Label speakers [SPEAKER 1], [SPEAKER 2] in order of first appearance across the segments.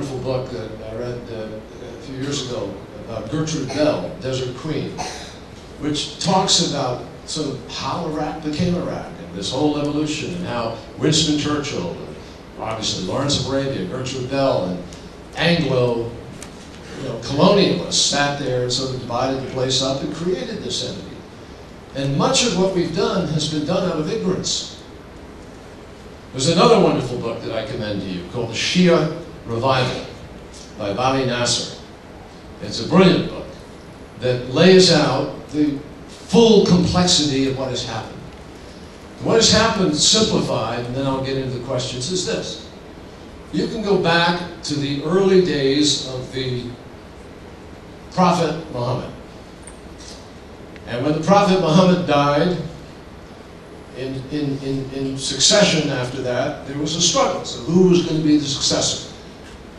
[SPEAKER 1] wonderful book that I read a few years ago about Gertrude Bell, Desert Queen, which talks about sort of how Iraq became Iraq, and this whole evolution, and how Winston Churchill, and obviously Lawrence of Arabia, Gertrude Bell, and Anglo, colonialists sat there and sort of divided the place up and created this entity. And much of what we've done has been done out of ignorance. There's another wonderful book that I commend to you called The Shia Revival by Bali Nasser. It's a brilliant book that lays out the full complexity of what has happened. What has happened, simplified, and then I'll get into the questions, is this. You can go back to the early days of the Prophet Muhammad. And when the Prophet Muhammad died, in succession after that, there was a struggle. So who was going to be the successor?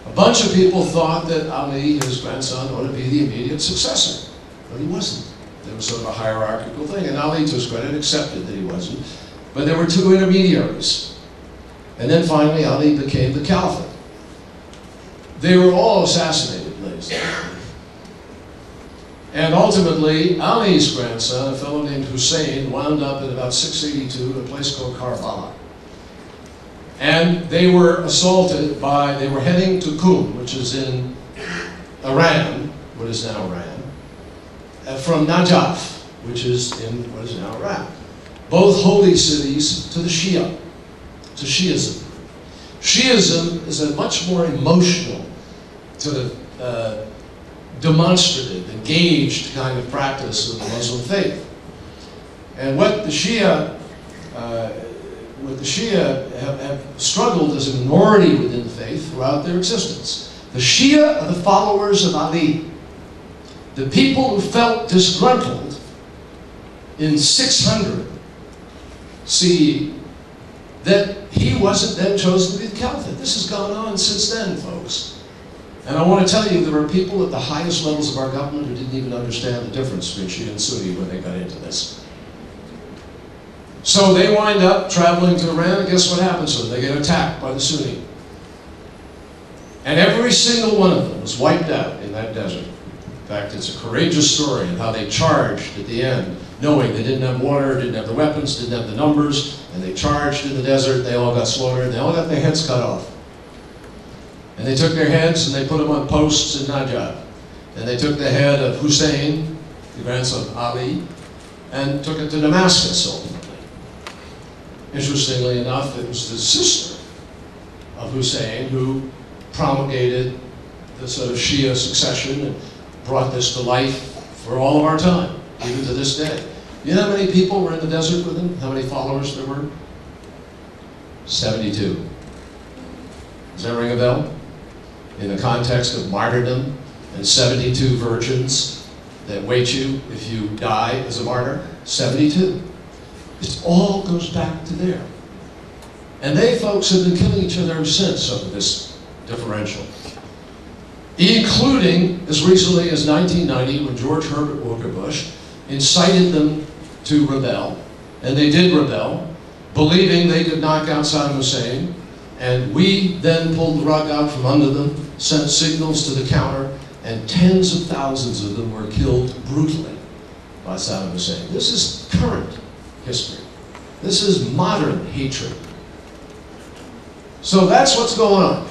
[SPEAKER 1] A bunch of people thought that Ali, his grandson, ought to be the immediate successor. But he wasn't. There was sort of a hierarchical thing. And Ali, to his credit, accepted that he wasn't. But there were two intermediaries. And then finally, Ali became the caliphate. They were all assassinated, ladies and gentlemen. And ultimately, Ali's grandson, a fellow named Hussein, wound up in about 682 at a place called Karbala. And they were assaulted by, they were heading to Qum, which is in Iran, what is now Iran, from Najaf, which is in what is now Iraq. Both holy cities to the Shia, to Shiism. Shiism is a much more emotional, sort of demonstrative, engaged kind of practice of the Muslim faith. And what the Shia have struggled as a minority within the faith throughout their existence. The Shia are the followers of Ali. The people who felt disgruntled in 600 CE that he wasn't then chosen to be the caliphate. This has gone on since then, folks. And I want to tell you, there are people at the highest levels of our government who didn't even understand the difference between Shia and Sunni when they got into this. So they wind up traveling to Iran, and guess what happens to them? They get attacked by the Sunni. And every single one of them was wiped out in that desert. In fact, it's a courageous story of how they charged at the end, knowing they didn't have water, didn't have the weapons, didn't have the numbers, and they charged in the desert, they all got slaughtered, they all got their heads cut off. And they took their heads and they put them on posts in Najaf. And they took the head of Hussein, the grandson of Ali, and took it to Damascus ultimately. Interestingly enough, it was the sister of Hussein who promulgated the sort of Shia succession and brought this to life for all of our time, even to this day. You know how many people were in the desert with him? How many followers there were? 72. Does that ring a bell? In the context of martyrdom and 72 virgins that wait you if you die as a martyr, 72. It all goes back to there. And they, folks, have been killing each other ever since over this differential. Including as recently as 1990 when George Herbert Walker Bush incited them to rebel. And they did rebel, believing they could knock out Saddam Hussein. And we then pulled the rug out from under them, sent signals to the counter, and tens of thousands of them were killed brutally by Saddam Hussein. This is current history. This is modern hatred. So that's what's going on.